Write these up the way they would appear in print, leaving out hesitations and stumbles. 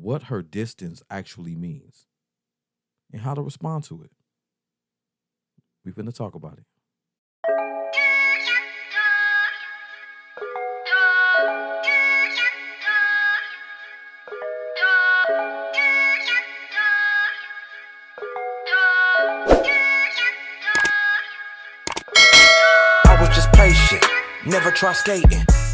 what her distance actually means and how to respond to it. We finna talk about it. I was just patient, never try skating.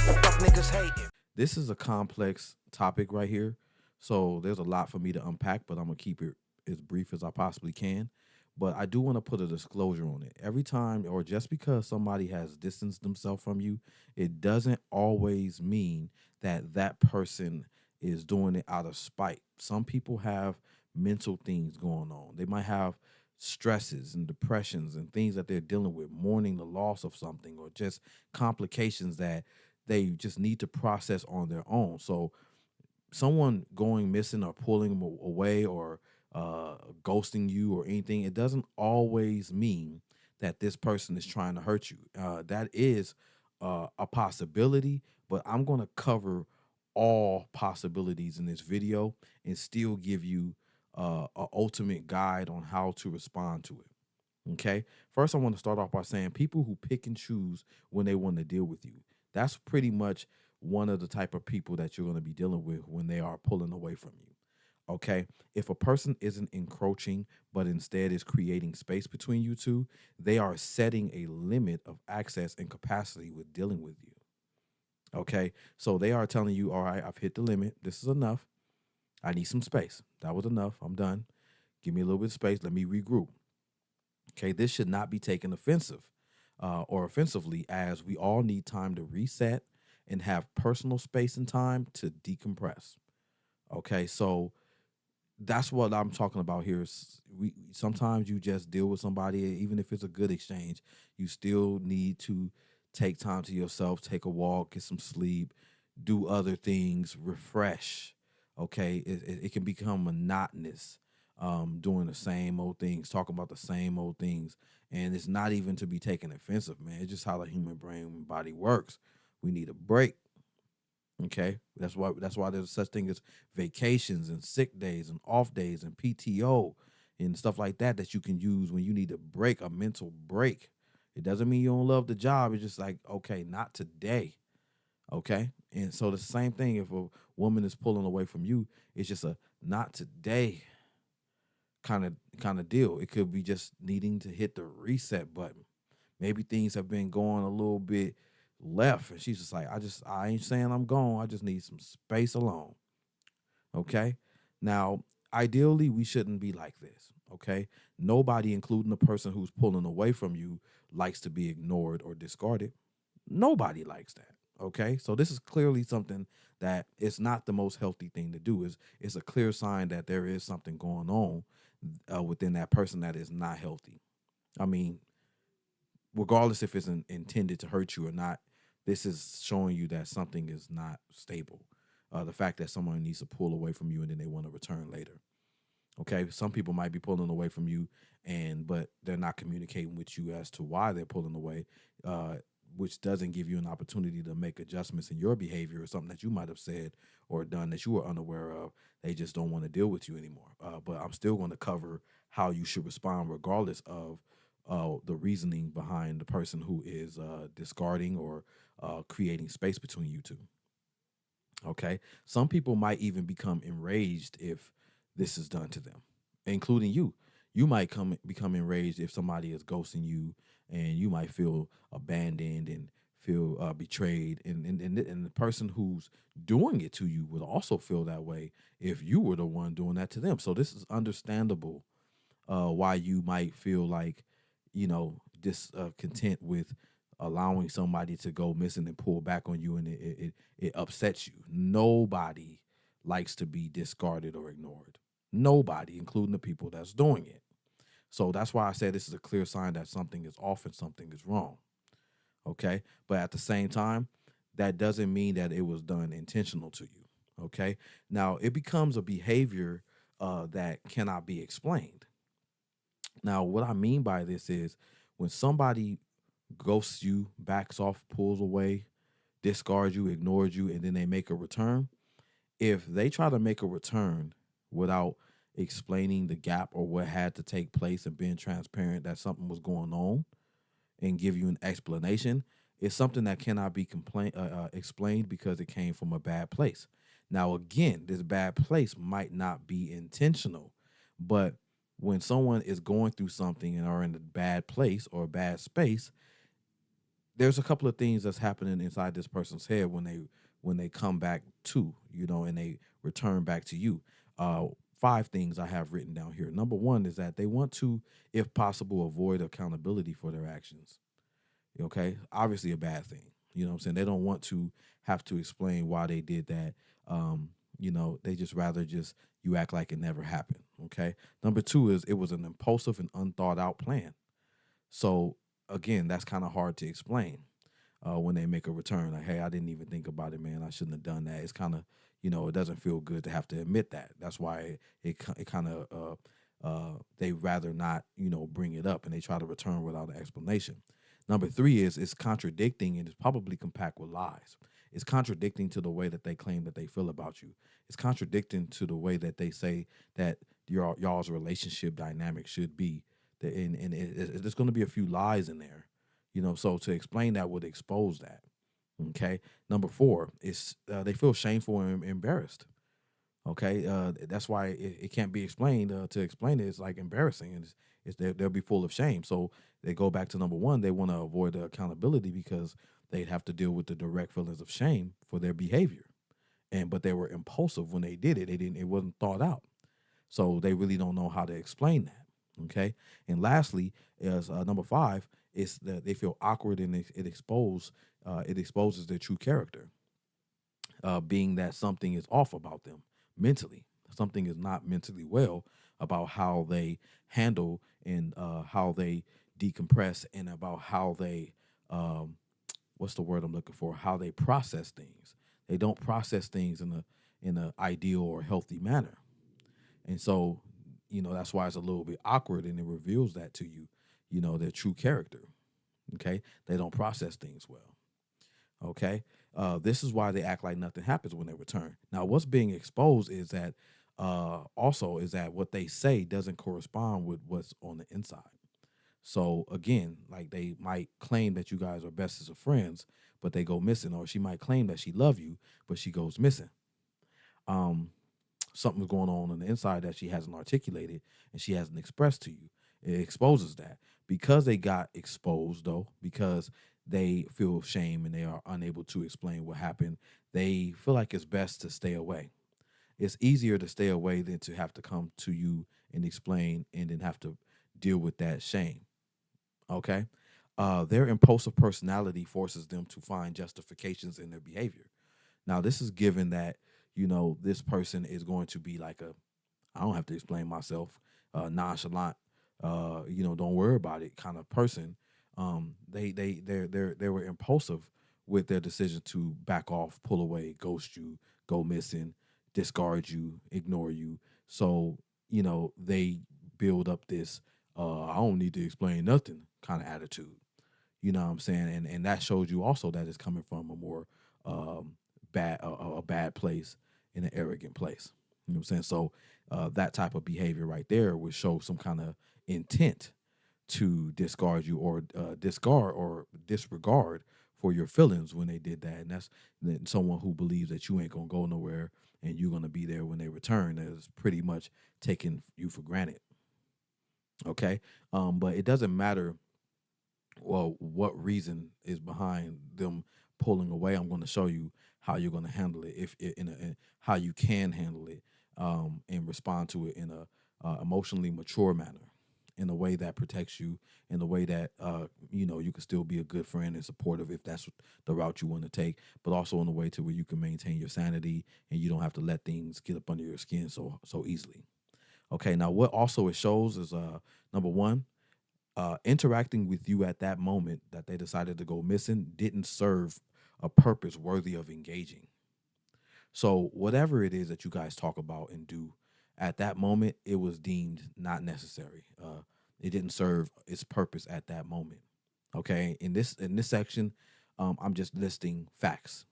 Fuck niggas hating. This is a complex topic right here. So there's a lot for me to unpack, but I'm going to keep it as brief as I possibly can. But I do want to put a disclosure on it. Every time, or just because somebody has distanced themselves from you, it doesn't always mean that that person is doing it out of spite. Some people have mental things going on. They might have stresses and depressions and things that they're dealing with, mourning the loss of something, or just complications that they just need to process on their own. So someone going missing or pulling them away or ghosting you or anything, it doesn't always mean that this person is trying to hurt you. That is a possibility, but I'm going to cover all possibilities in this video and still give you an ultimate guide on how to respond to it. Okay. First, I want to start off by saying people who pick and choose when they want to deal with you. That's pretty much one of the type of people that you're going to be dealing with when they are pulling away from you. Okay. If a person isn't encroaching, but instead is creating space between you two, they are setting a limit of access and capacity with dealing with you. Okay. So they are telling you, all right, I've hit the limit. This is enough. I need some space. That was enough. I'm done. Give me a little bit of space. Let me regroup. Okay. This should not be taken offensive or offensively, as we all need time to reset and have personal space and time to decompress. Okay. So that's what I'm talking about here. We sometimes you just deal with somebody, even if it's a good exchange, you still need to take time to yourself, take a walk, get some sleep, do other things, refresh. Okay, it can become monotonous, doing the same old things, talking about the same old things, and it's not even to be taken offensive, man. It's just how the human brain and body works. We need a break. Okay, that's why there's such thing as vacations and sick days and off days and PTO and stuff like that you can use when you need a break, a mental break. It doesn't mean you don't love the job. It's just like, okay, not today. Okay, and so the same thing if a woman is pulling away from you, it's just a not today kind of deal. It could be just needing to hit the reset button. Maybe things have been going a little bit left, and she's just like, I ain't saying I'm gone. I just need some space alone. Okay. Now, ideally, we shouldn't be like this. Okay. Nobody, including the person who's pulling away from you, likes to be ignored or discarded. Nobody likes that. Okay. So this is clearly something that it's not the most healthy thing to do. It's a clear sign that there is something going on within that person that is not healthy. I mean, regardless if it's intended to hurt you or not, this is showing you that something is not stable. The fact that someone needs to pull away from you and then they want to return later. Okay, some people might be pulling away from you, but they're not communicating with you as to why they're pulling away, which doesn't give you an opportunity to make adjustments in your behavior or something that you might have said or done that you were unaware of. They just don't want to deal with you anymore. But I'm still going to cover how you should respond regardless of the reasoning behind the person who is discarding or creating space between you two. Okay. Some people might even become enraged if this is done to them, including you. You might become enraged if somebody is ghosting you, and you might feel abandoned and feel betrayed. And the person who's doing it to you would also feel that way if you were the one doing that to them. So this is understandable why you might feel like, discontent with allowing somebody to go missing and pull back on you, and it upsets you. Nobody likes to be discarded or ignored. Nobody, including the people that's doing it. So that's why I said this is a clear sign that something is off and something is wrong. Okay. But at the same time, that doesn't mean that it was done intentional to you. Okay. Now, it becomes a behavior that cannot be explained. Now, what I mean by this is when somebody ghosts you, backs off, pulls away, discards you, ignores you, and then they make a return, If they try to make a return without explaining the gap or what had to take place and being transparent that something was going on and give you an explanation, it's something that cannot be explained because it came from a bad place. Now, again, this bad place might not be intentional, but when someone is going through something and are in a bad place or a bad space, there's a couple of things that's happening inside this person's head when they come back to, and they return back to you. uh Five things I have written down here. Number one is that they want to, if possible, avoid accountability for their actions. Okay, obviously a bad thing. You know what I'm saying? They don't want to have to explain why they did that. They just rather just you act like it never happened. Okay. Number two is it was an impulsive and unthought out plan. So again, that's kind of hard to explain when they make a return. Like, hey, I didn't even think about it, man. I shouldn't have done that. It's kind of, it doesn't feel good to have to admit that. That's why it kind of they rather not, bring it up, and they try to return without an explanation. Number three is it's contradicting, and it's probably compact with lies. It's contradicting to the way that they claim that they feel about you. It's contradicting to the way that they say that y'all's relationship dynamic should be. There's going to be a few lies in there, so to explain that would expose that. Okay. Number four is they feel shameful and embarrassed. Okay. That's why it can't be explained. To explain it, it's like embarrassing, and they'll be full of shame. So they go back to number one. They want to avoid the accountability because they'd have to deal with the direct feelings of shame for their behavior. But they were impulsive when they did it. It wasn't thought out. So they really don't know how to explain that. Okay. And lastly, is number five is that they feel awkward, and it exposes their true character, being that something is off about them mentally. Something is not mentally well about how they handle and how they decompress, and about how they, what's the word I'm looking for? How they process things. They don't process things in a ideal or healthy manner. And so, that's why it's a little bit awkward, and it reveals that to you, their true character. Okay. They don't process things well. Okay. This is why they act like nothing happens when they return. Now, what's being exposed is that also is that what they say doesn't correspond with what's on the inside. So again, like they might claim that you guys are best as of friends, but they go missing, or she might claim that she love you, but she goes missing. Um, Something's going on the inside that she hasn't articulated and she hasn't expressed to you. It exposes that. Because they got exposed, though, because they feel shame and they are unable to explain what happened, they feel like it's best to stay away. It's easier to stay away than to have to come to you and explain and then have to deal with that shame. Okay. Their impulsive personality forces them to find justifications in their behavior. Now, this is given that, this person is going to be like I don't have to explain myself, nonchalant, don't worry about it kind of person. They were impulsive with their decision to back off, pull away, ghost you, go missing, discard you, ignore you. So, they build up this I don't need to explain nothing kind of attitude. You know what I'm saying? And that shows you also that it's coming from a more a bad place, in an arrogant place. You know what I'm saying? So that type of behavior right there would show some kind of intent to discard you, or discard or disregard for your feelings when they did that. And that's someone who believes that you ain't gonna go nowhere and you're gonna be there when they return. That is pretty much taking you for granted. Okay. But it doesn't matter well what reason is behind them pulling away. I'm going to show you how you're going to handle it, if in how you can handle it, and respond to it in a emotionally mature manner, in a way that protects you, in a way that you can still be a good friend and supportive if that's the route you want to take, but also in a way to where you can maintain your sanity and you don't have to let things get up under your skin so easily. Okay, now what also it shows is number one, interacting with you at that moment that they decided to go missing didn't serve a purpose worthy of engaging. So whatever it is that you guys talk about and do at that moment, it was deemed not necessary. It didn't serve its purpose at that moment. Okay, in this section, I'm just listing facts.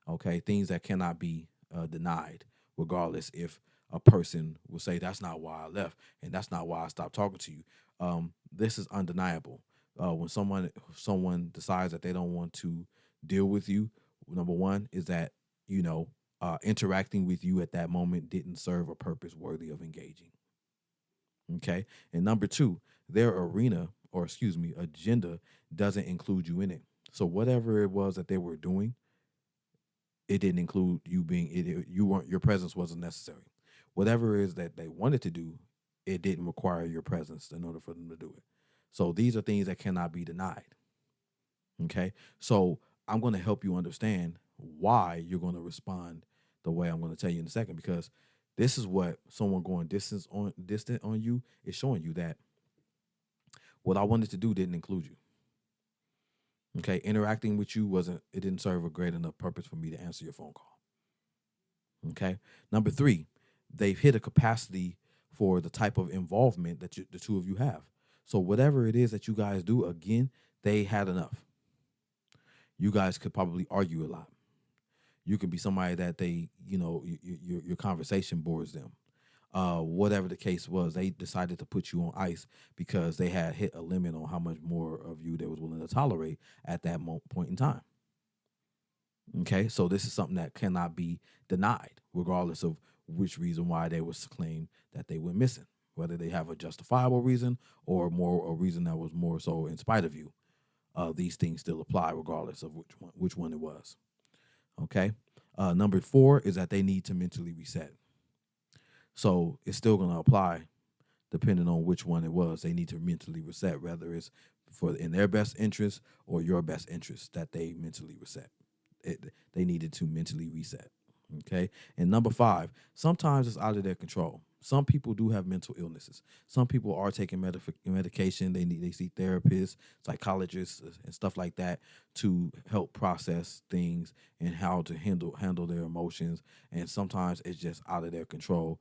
Okay, things that cannot be denied, regardless if a person will say that's not why I left and that's not why I stopped talking to you. This is undeniable. When someone decides that they don't want to deal with you, number one is that interacting with you at that moment didn't serve a purpose worthy of engaging. Okay, and number two, their arena or excuse me agenda doesn't include you in it. So whatever it was that they were doing, it didn't include you being you weren't your presence wasn't necessary. Whatever it is that they wanted to do, it didn't require your presence in order for them to do it. So these are things that cannot be denied. Okay, so I'm going to help you understand why you're going to respond the way I'm going to tell you in a second, because this is what someone going distant on you is showing you, that what I wanted to do didn't include you. Okay, interacting with you it didn't serve a great enough purpose for me to answer your phone call. Okay, number three, they've hit a capacity for the type of involvement that the two of you have. So whatever it is that you guys do, again, they had enough. You guys could probably argue a lot. You could be somebody that they, your conversation bores them. Whatever the case was, they decided to put you on ice because they had hit a limit on how much more of you they was willing to tolerate at that point in time. Okay, so this is something that cannot be denied, regardless of which reason why they was claimed that they went missing, whether they have a justifiable reason or more a reason that was more so in spite of you. These things still apply regardless of which one it was. Okay. Number four is that they need to mentally reset. So it's still going to apply depending on which one it was. They need to mentally reset, whether it's in their best interest or your best interest that they mentally reset. They needed to mentally reset. Okay. And number five, sometimes it's out of their control. Some people do have mental illnesses. Some people are taking medication. They see therapists, psychologists, and stuff like that to help process things and how to handle their emotions. And sometimes it's just out of their control.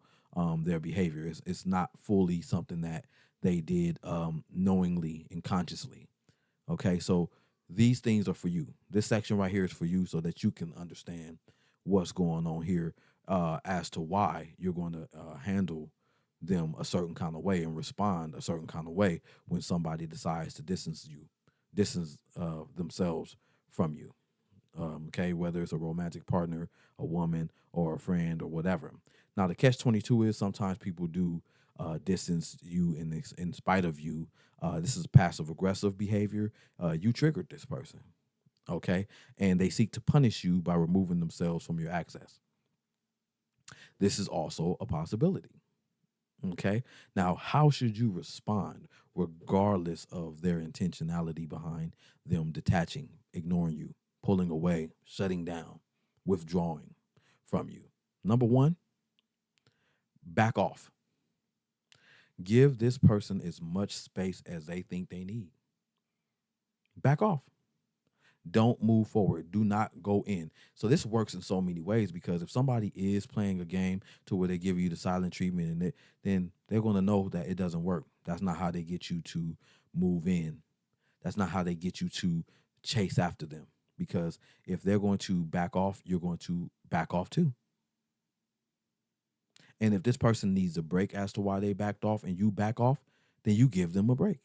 Their behavior it's not fully something that they did knowingly and consciously. Okay, so these things are for you. This section right here is for you so that you can understand what's going on here as to why you're going to handle them a certain kind of way and respond a certain kind of way when somebody decides to distance themselves from you. Okay, whether it's a romantic partner, a woman, or a friend, or whatever. Now, the catch-22 is sometimes people do distance you in spite of you. This is passive-aggressive behavior. You triggered this person, okay? And they seek to punish you by removing themselves from your access. This is also a possibility, okay? Now, how should you respond regardless of their intentionality behind them detaching, ignoring you, pulling away, shutting down, withdrawing from you? Number one, back off. Give this person as much space as they think they need. Back off. Don't move forward. Do not go in. So this works in so many ways, because if somebody is playing a game to where they give you the silent treatment, and then they're going to know that it doesn't work. That's not how they get you to move in. That's not how they get you to chase after them. Because if they're going to back off, you're going to back off too. And if this person needs a break as to why they backed off and you back off, then you give them a break.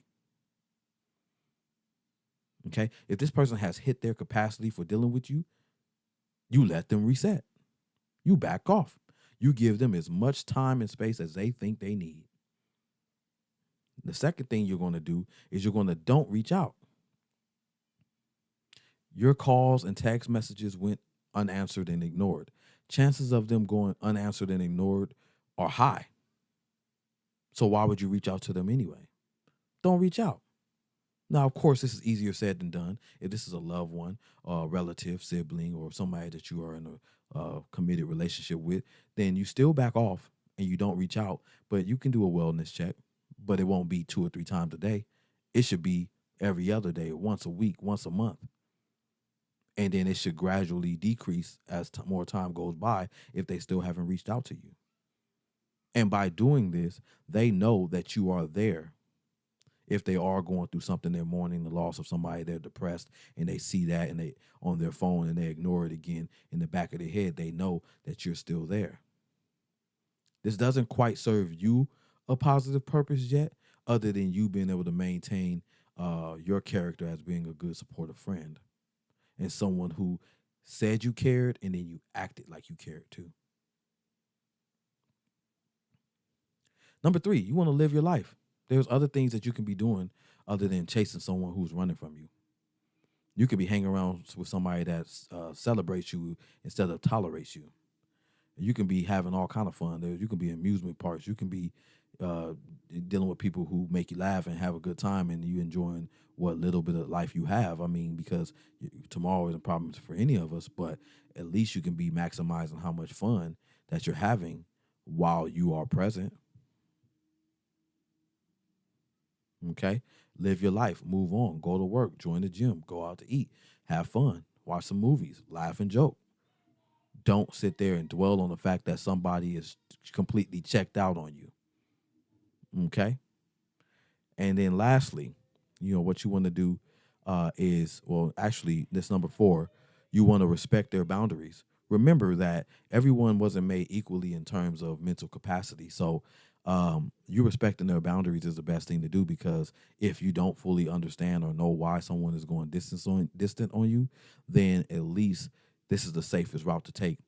Okay? If this person has hit their capacity for dealing with you, you let them reset. You back off. You give them as much time and space as they think they need. The second thing you're going to do is you're going to don't reach out. Your calls and text messages went unanswered and ignored. Chances of them going unanswered and ignored are high. So why would you reach out to them anyway? Don't reach out. Now, of course, this is easier said than done. If this is a loved one, a relative, sibling, or somebody that you are in a committed relationship with, then you still back off and you don't reach out. But you can do a wellness check, but it won't be 2 or 3 times a day. It should be every other day, once a week, once a month. And then it should gradually decrease as more time goes by if they still haven't reached out to you. And by doing this, they know that you are there If they are going through something, they're mourning the loss of somebody, they're depressed, and they see that and they on their phone and they ignore it again in the back of their head, they know that you're still there. This doesn't quite serve you a positive purpose yet, other than you being able to maintain your character as being a good supportive friend and someone who said you cared and then you acted like you cared too. Number three, you want to live your life. There's other things that you can be doing other than chasing someone who's running from you. You could be hanging around with somebody that celebrates you instead of tolerates you. You can be having all kind of fun. You can be in amusement parks. You can be uh, dealing with people who make you laugh and have a good time, and you enjoying what little bit of life you have. I mean, because tomorrow isn't a problem for any of us, but at least you can be maximizing how much fun that you're having while you are present. Okay, live your life, move on, go to work, join the gym, go out to eat, have fun, watch some movies, laugh and joke. Don't sit there and dwell on the fact that somebody is completely checked out on you. Okay. And then lastly, what you want to do is, well, actually, this number four, you want to respect their boundaries. Remember that everyone wasn't made equally in terms of mental capacity. So you respecting their boundaries is the best thing to do, because if you don't fully understand or know why someone is going distant on you, then at least this is the safest route to take,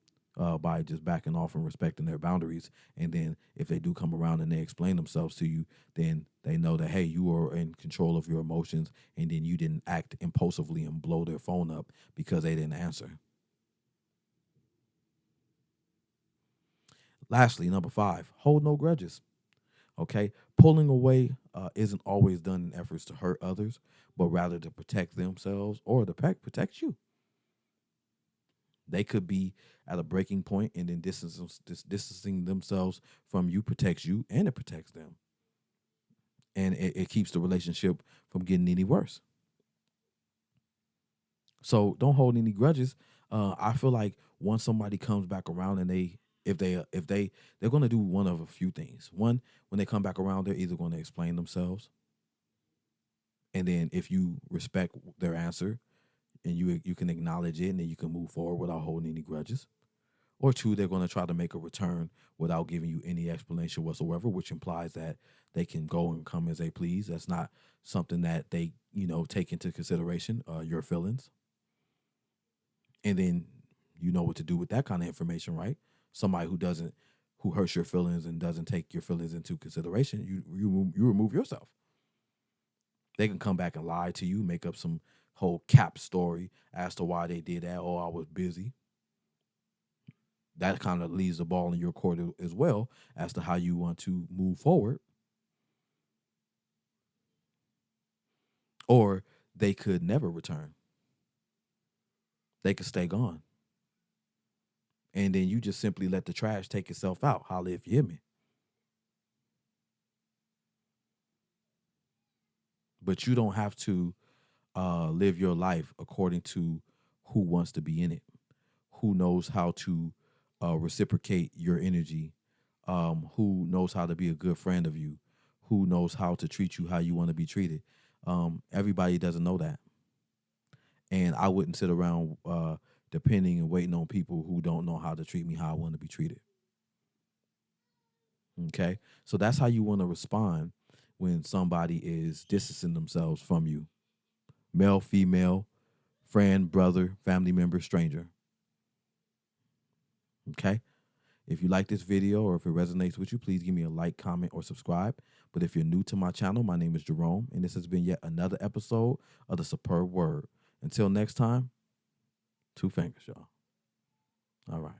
by just backing off and respecting their boundaries. And then if they do come around and they explain themselves to you, then they know that, hey, you are in control of your emotions, and then you didn't act impulsively and blow their phone up because they didn't answer. Lastly, number five, hold no grudges. Okay, pulling away isn't always done in efforts to hurt others, but rather to protect themselves or to protect you. They could be at a breaking point, and then distancing themselves from you protects you and it protects them. And it keeps the relationship from getting any worse. So don't hold any grudges. I feel like once somebody comes back around, and they're going to do one of a few things. One, when they come back around, they're either going to explain themselves, and then if you respect their answer and you can acknowledge it, and then you can move forward without holding any grudges. Or two, they're going to try to make a return without giving you any explanation whatsoever, which implies that they can go and come as they please. That's not something that they, take into consideration, your feelings. And then you know what to do with that kind of information, right? Somebody who hurts your feelings and doesn't take your feelings into consideration, you remove yourself. They can come back and lie to you, make up some whole cap story as to why they did that. Oh, I was busy. That kind of leaves the ball in your court as well as to how you want to move forward. Or they could never return. They could stay gone. And then you just simply let the trash take itself out. Holla if you hear me. But you don't have to live your life according to who wants to be in it, who knows how to reciprocate your energy, who knows how to be a good friend of you, who knows how to treat you how you want to be treated. Everybody doesn't know that. And I wouldn't sit around depending and waiting on people who don't know how to treat me how I want to be treated. Okay? So that's how you want to respond when somebody is distancing themselves from you. Male, female, friend, brother, family member, stranger. Okay? If you like this video or if it resonates with you, please give me a like, comment, or subscribe. But if you're new to my channel, my name is Jerome, and this has been yet another episode of The Superb Word. Until next time, two fingers, y'all. All right.